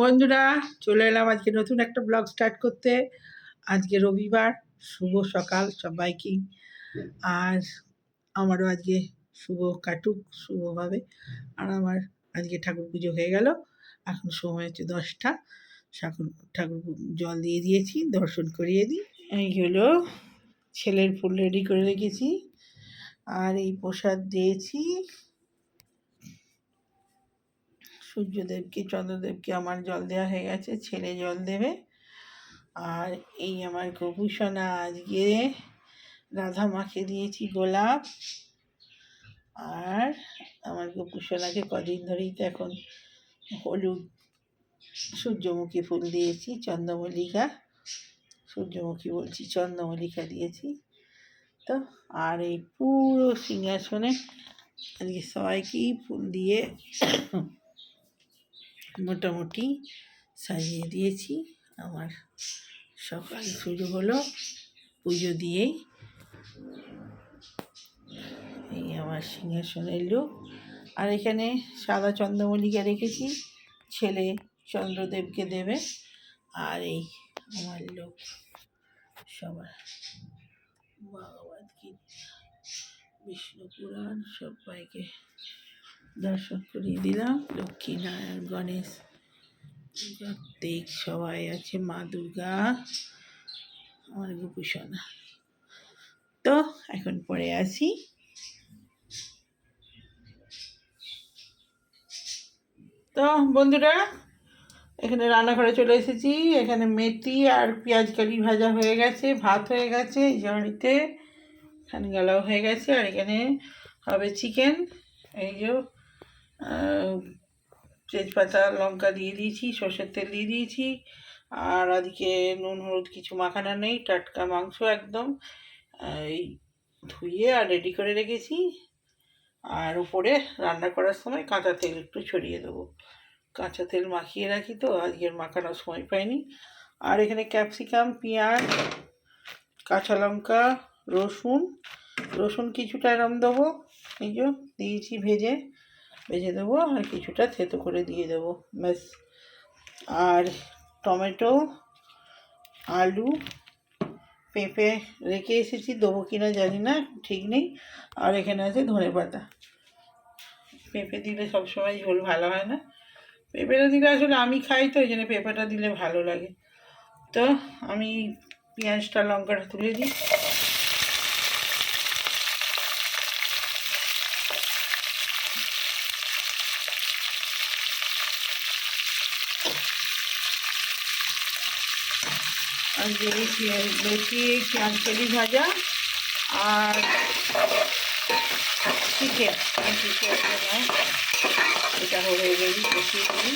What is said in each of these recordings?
বন্ধুরা, চলে এলাম আজকে নতুন একটা ব্লগ স্টার্ট করতে। আজকে রবিবার, শুভ সকাল সবাইকে। আর আমারও আজকে শুভ কাটুক শুভভাবে। আর আমার আজকে ঠাকুর পুজো হয়ে গেল। এখন সময় হচ্ছে 10টা। এখন ঠাকুর জল দিয়ে দিয়েছি, দর্শন করিয়ে দিই। এই হলো ছেলের ফুল রেডি করে রেখেছি, আর এই প্রসাদ দিয়েছি সূর্যদেবকে, চন্দ্রদেবকে। আমার জল দেওয়া হয়ে গেছে, ছেলে জল দেবে। আর এই আমার গোপুসোনা, আজকে রাধা মাকে দিয়েছি গোলাপ। আর আমার গোপুসোনাকে কদিন ধরেই তো এখন হলুদ সূর্যমুখী ফুল দিয়েছি, চন্দ্রমল্লিকা, সূর্যমুখী বলছি, চন্দ্রমল্লিকা দিয়েছি তো। আর এই পুরো সিংহাসনে আজকে সবাইকেই ফুল দিয়ে মোটামুটি সাজিয়ে দিয়েছি। আমার সকাল শুরু হলো পুজো দিয়েই। এই আমার সিংহাসনের লোক। আর এখানে সাদা চন্দ্রমল্লিকা রেখেছি, ছেলে চন্দ্রদেবকে দেবে। আর এই আমার লোক সবার ভগবত গীতা, বিষ্ণু পুরাণ সবাইকে দর্শন করিয়ে দিলাম। লক্ষ্মী নারায়ণ গণেশ প্রত্যেক সবাই আছে, মা দুর্গা, আমার গোপুসোনা। তো এখন পরে আসি। তো বন্ধুরা, এখানে রান্নাঘরে চলে এসেছি। এখানে মেথি আর পেঁয়াজ কালি ভাজা হয়ে গেছে, ভাত হয়ে গেছে এই জাঁড়িতে, এখানে গালাও হয়ে গেছে। আর এখানে হবে চিকেন। এই যে তেজপাতা লঙ্কা দিয়ে দিয়েছি, সর্ষের তেল দিয়ে দিয়েছি। আর আজকে নুন হলুদ কিছু মাখানো নেই, টাটকা মাংস একদম এই ধুয়ে আর রেডি করে রেখেছি। আর উপরে রান্না করার সময় কাঁচা তেল একটু ছড়িয়ে দেবো, কাঁচা তেল মাখিয়ে রাখি তো, আজকের মাখানোর সময় পাইনি। আর এখানে ক্যাপসিকাম, পেঁয়াজ, কাঁচা লঙ্কা, রসুন কিছুটা এরম দেবো, এই যে দিয়েছি, ভেজে দেবো। আর কিছুটা থেতো করে দিয়ে দেবো, ব্যাস। আর টমেটো, আলু, পেঁপে রেখে এসেছি, দেবো কিনা জানি না, ঠিক নেই। আর এখানে আছে ধনেপাতা। পেঁপে দিলে সবসময় ঝোল ভালো হয় না, পেঁপেটা দিলে আসলে আমি খাই তো, ওই জন্য পেঁপেটা দিলে ভালো লাগে। তো আমি পেঁয়াজটা লঙ্কাটা তুলে দিই। আর দিয়েছি পেঁয়াজ কলি ভাজা আর চিকেন, এটা হয়ে গেলি কষিয়ে দিই,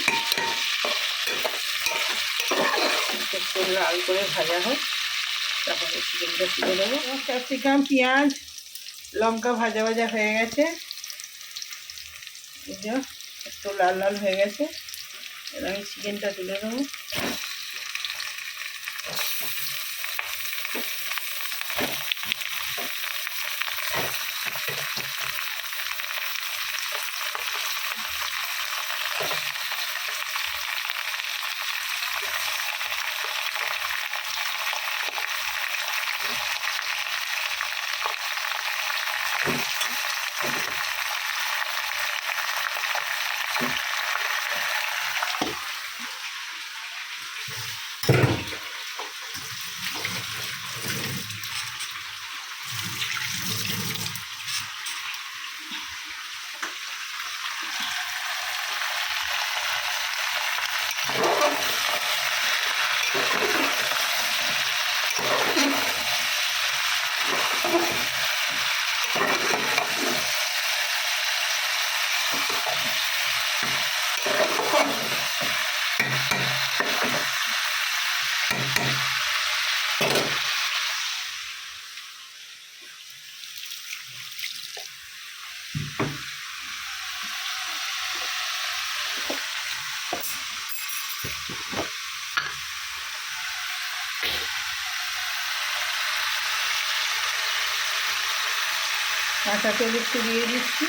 একটু লাল করে ভাজা হোক, তারপরে চিকেনটা তুলে দেবো। ক্যাপসিকাম, পেঁয়াজ, লঙ্কা ভাজা হয়ে গেছে, এই যে একটু লাল লাল হয়ে গেছে। এবার আমি চিকেনটা তুলে দেবো। কাঁচা তেল একটু দিয়ে দিচ্ছি।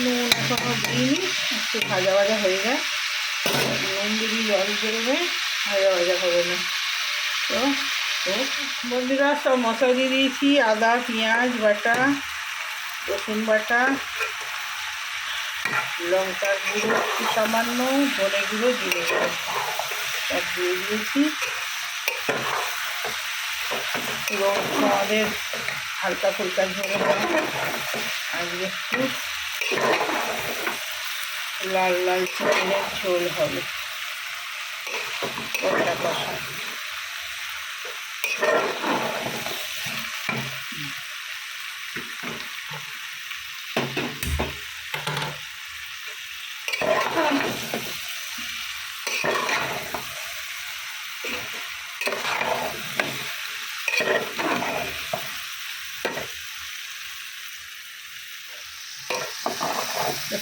নুন এখনও দিইনি, একটু ভাজা ভাজা হয়ে যায়, নুন দিবি জল বেরোবে, ভাজা ভাজা হবে না। তো বন্ধুরা সব মশলা দিয়ে দিয়েছি, আদা পেঁয়াজ বাটা, রসুন বাটা, লঙ্কার গুঁড়ো একটু সামান্য, ধনে গুঁড়ো, জিরে গুঁড়ো সব দিয়ে দিয়েছি। এবং আমাদের হালকা ফুলকা ঝোল হবে, আজকে একটু লাল লাল চিকেনের ঝোল হবে, কষা কষা।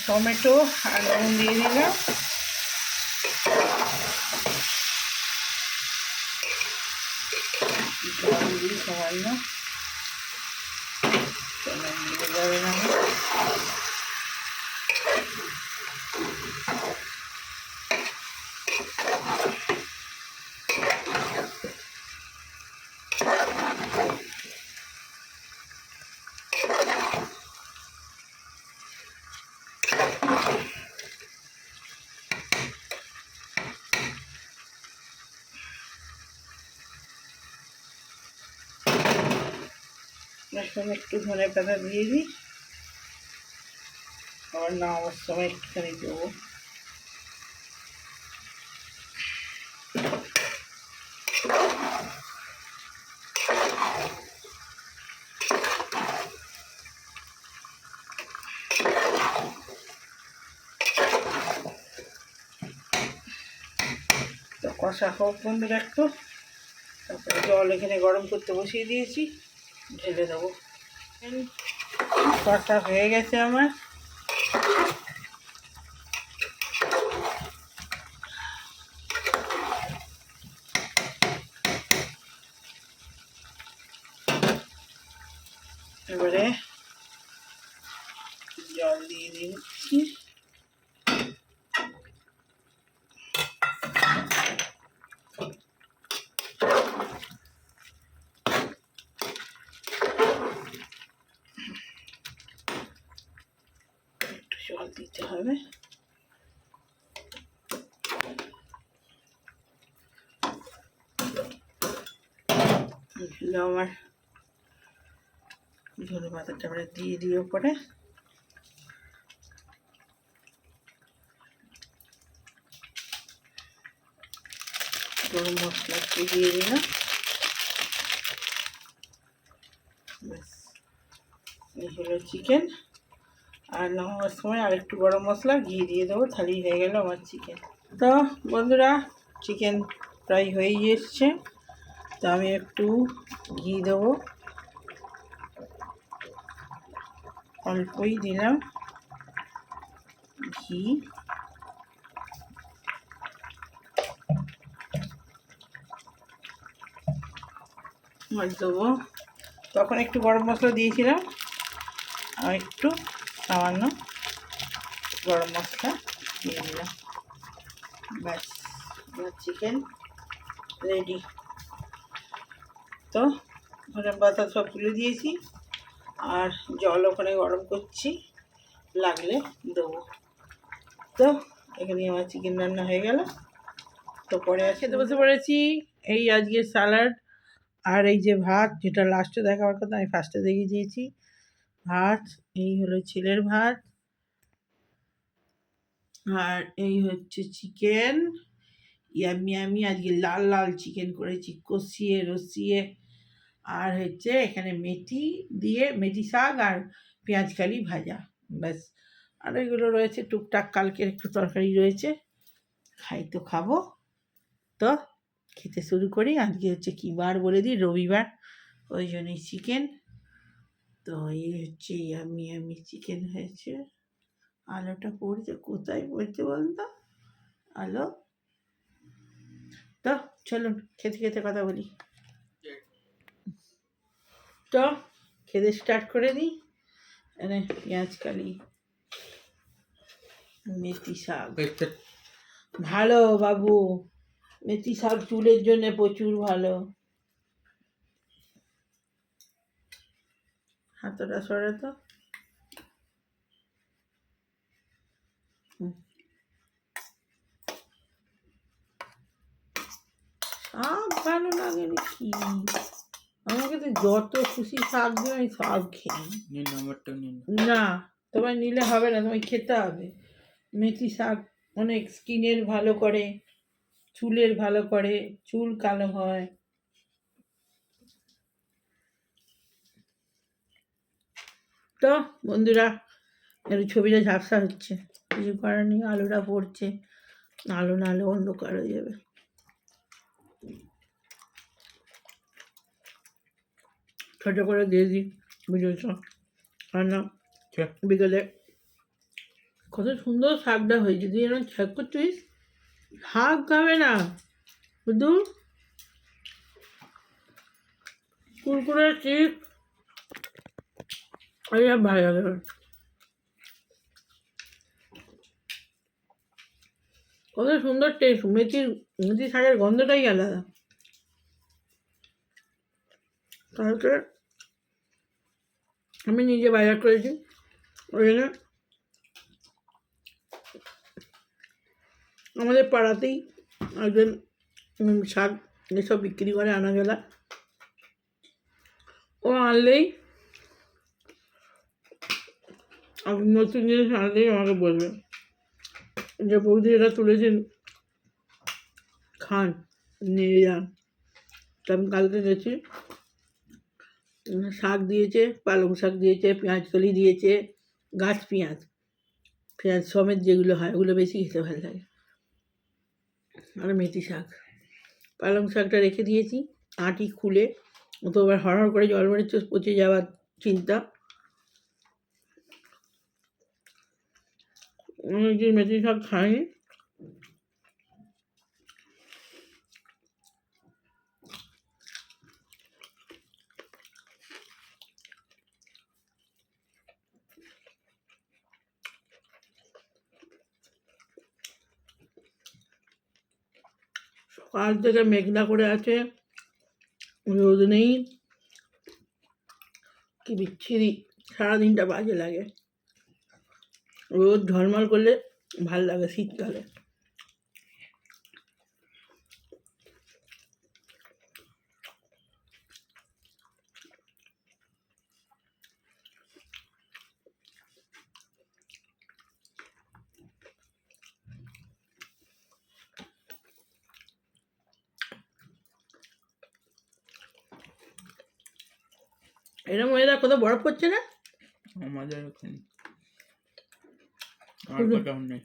টমেটো আর নুন দিয়ে দিলাম, জল দিই সামান্য, যাবে না। এখন একটু ধনে পাতা দিয়ে দিই, আবার নামাবার সময় একটুখানি দেবো। তো কষা হোক বন্ধুরা একটু, তারপরে জল এখানে গরম করতে বসিয়ে দিয়েছি, ঢেলে দেবো। কষা হয়ে গেছে আমার, এবারে জল দিয়ে দিচ্ছি। একটু জল দিতে হবে, আমার ধনে পাতাটা আমরা দিয়ে দিয়ে পরে গরম মশলা একটু দিয়ে দিলাম, ব্যাস এই হলো চিকেন। আর নামাবার সময় আর একটু গরম মশলা ঘি দিয়ে দেবো, তাহলেই হয়ে গেল আমার চিকেন। তো বন্ধুরা চিকেন প্রায় হয়েই এসছে, তো আমি একটু ঘি দেবো, অল্পই দিলাম ঘি। দেবো, তখন একটু গরম মশলা দিয়েছিলাম, আর একটু সামান্য গরম মশলা দিয়ে দিলাম, ব্যাস আমার চিকেন রেডি। তো ধনে পাতা সব তুলে দিয়েছি, আর জল ওখানে গরম করছি, লাগলে দেবো। তো এখানে আমার চিকেন রান্না হয়ে গেল। তো পরে খেতে বসে পড়েছি। এই আজকে স্যালাড আর এই যে ভাত, যেটা লাস্টে দেখাবার কথা আমি ফার্স্টে দেখিয়ে দিয়েছি, ভাত। এই হলো ছেলের ভাত, আর এই হচ্ছে চিকেন ইয়ামি। আমি আজকে লাল লাল চিকেন করেছি, কষিয়ে রসিয়ে। আর হচ্ছে এখানে মেথি দিয়ে, মেথি শাক আর পেঁয়াজ কালি ভাজা, ব্যাস। আর এগুলো রয়েছে টুকটাক, কালকের একটু তরকারি রয়েছে, খাই তো খাবো। তো খেতে শুরু করি। আজকে হচ্ছে কী বার বলে দিই, রবিবার, ওই জন্যই চিকেন। তো এই হচ্ছে ইয়ামি ইয়ামি চিকেন হয়েছে। আলোটা পড়ছে, কোথায় পড়ছে বলতো আলো? তো চলুন খেতে খেতে কথা বলি। তো খেতে স্টার্ট করে দিই। এনে পেঁয়াজ কালি, মেথি শাক ভালো বাবু, মেথি শাক চুলের জন্য প্রচুর ভালো। হাতটা সরাতো। শাক ভালো লাগে নাকি? আমাকে তো যত খুশি শাক দিও আমি সব খেয়ে না। তোমায় নিলে হবে না, তোমায় খেতে হবে। মেথি শাক অনেক স্কিনের ভালো করে, চুলের ভালো করে, চুল কালো হয়। তো বন্ধুরা, একটু ছবিটা ঝাপসা হচ্ছে, কিছু করার নেই, আলোটা পড়ছে, আলো না আলো অন্ধকার হয়ে যাবে। ছোট করে দিয়ে দিই ভিডিওটা, আর না বিকেলে কত সুন্দর শাকটা হয়েছে, তুই এরকম শাক করছিস। শাক খাবে না শুধু কুরকুরে চিপস, এইসব ভালো লাগে। কত সুন্দর টেস্ট, মেথি শাকের গন্ধটাই আলাদা। তারপরে আমি নিজে বাজার করেছি, ওখানে আমাদের পাড়াতেই একজন শাক এসব বিক্রি করে আনা গেলা, ও আনলেই নতুন জিনিস আনলেই আমাকে বলবে যে বৌদি এটা তুলেছেন, খান, নিয়ে যান। তো আমি কালকে গেছি, শাক দিয়েছে, পালং শাক দিয়েছে, পেঁয়াজ কলি দিয়েছে, গাছ পেঁয়াজ, পেঁয়াজ সমেত যেগুলো হয় ওগুলো বেশি খেতে ভালো লাগে, আর মেথি শাক। পালং শাকটা রেখে দিয়েছি আঁটি খুলে, ও তো আবার হড়হড় করে জল মরিচ পচে যাওয়ার চিন্তা। অনেকদিন মেথি শাক খাইনি। সকাল থেকে মেঘনা করে আছে, রোদ নেই, কি বিচ্ছিরি সারাদিনটা বাজে লাগে। রোদ ঝলমল করলে ভাল লাগে শীতকালে। এরকম ওয়েদার কোথাও বরফ পড়ছে না আমাদের এখানে, আর কোথাও নেই,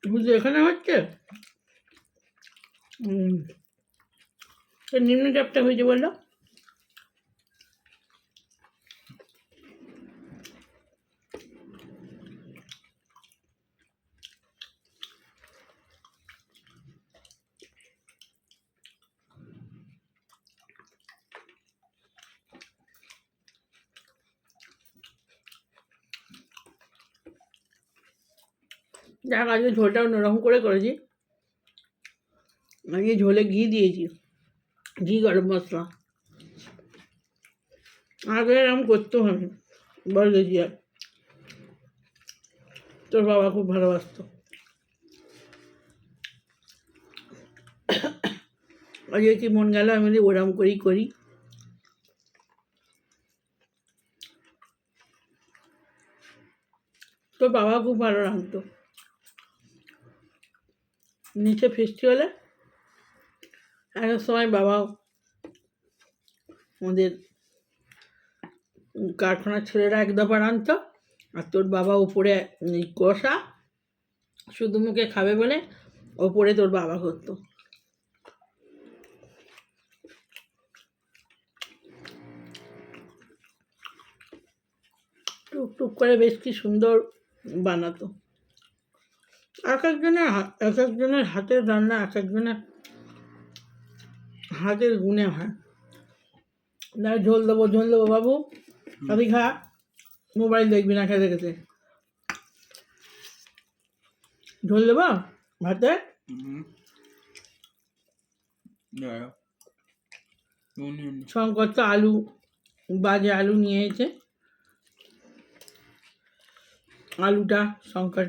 শুধু এখানে হচ্ছে। নিম্নচাপটা হয়েছে বললো। যাক, আজকে ঝোলটা অন্যরকম করে করেছি। আজকে ঝোলে ঘি দিয়েছি, ঘি গরম মশলা। আগে এরকম করতেও হবে বল দেখি। আর তোর বাবা খুব ভালোবাসতো। আজকে কি মন গেল আমি ওরম করেই করি। তোর বাবা খুব ভালো রাঁধতো। নিচে ফেস্টিভ্যালে এক সময় বাবা আমাদের কারখানার ছেলেরা এক দফা রাঁধতো, আর তোর বাবা উপরে কষা শুধু মুখে খাবে বলে ওপরে তোর বাবা করতো। টুকটুক করে বেশ কি সুন্দর বানাতো। এক একজনের হাতের রান্না এক একজনের হাতের গুণে হয়। না ঝোল দেবো বাবু, আমি খা, মোবাইল দেখবি না খেতে খেতে। ঝোল দেবো ভাতে। শঙ্কর তো আলু, বাজে আলু নিয়ে এসেছে। আলুটা শঙ্কর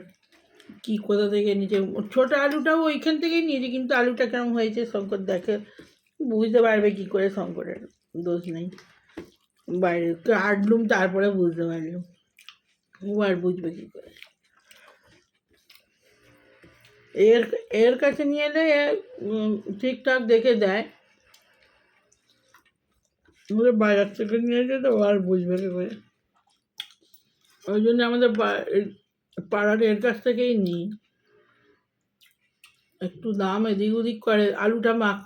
কি কোথা থেকে নিয়েছে, ছোটো আলুটাও ওইখান থেকেই নিয়েছে, কিন্তু আলুটা কেমন হয়েছে শঙ্কর দেখে বুঝতে পারবে কি করে, শঙ্করের দোষ নেই। বাইরে কাটলুম তারপরে বুঝতে পারলুম, ও আর বুঝবে কী করে। এর কাছে নিয়ে এলে ঠিকঠাক দেখে দেয়, আমাদের বাজার থেকে নিয়ে যেতে তো আর বুঝবে কী করে। ওই জন্য আমাদের পাড়ার এর কাছ থেকেই নিই। একটু দাম এদিক ওদিক করে, আলুটা মাখ।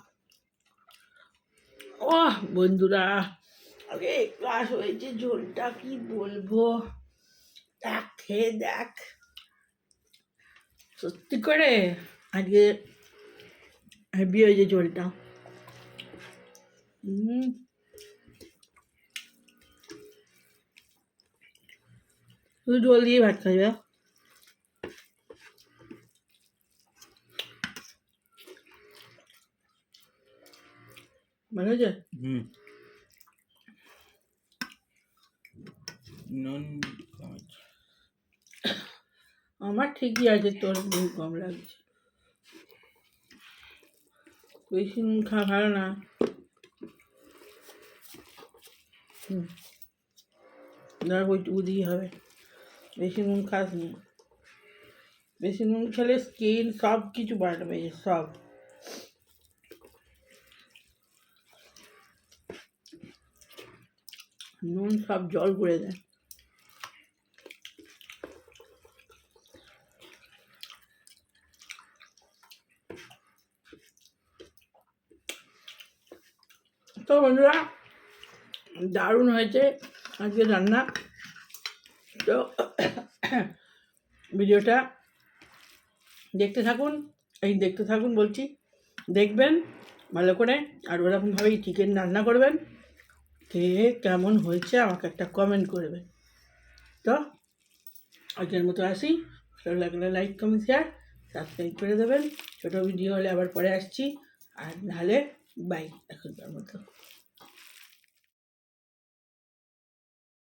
ও বন্ধুরা, আগে ক্লাস হয়েছে, ঝোলটা কি বলবো, দেখ খেয়ে দেখ, সত্যি করে আজকে হেভি হয়েছে ঝোলটা। তুই ঝোল দিয়ে ভাত খাবে, ভালো হয়েছে। আমার ঠিকই আছে, তোর নুন কম লাগছে, বেশি নুন খাওয়া ভালো না। ধর ওইটুকু দিয়ে হবে, বেশি নুন খাস নি, বেশি নুন খেলে স্কিন সব কিছু বাড়বে, সব। নুন সব জল করে দেয়। তো বন্ধুরা, দারুণ হয়েছে আজকে রান্না। তো ভিডিওটা দেখতে থাকুন বলছি, দেখবেন ভালো করে, আর ওরকমভাবেই চিকেন রান্না করবেন। খেয়ে কেমন হয়েছে আমাকে একটা কমেন্ট করবেন। তো আজকের মতো আসি, ভালো লাগলে লাইক কমেন্ট শেয়ার সাবস্ক্রাইব করে দেবেন। ছোটো ভিডিও হলে আবার পরে আসছি, আর নাহলে বাই এখনকার মতো।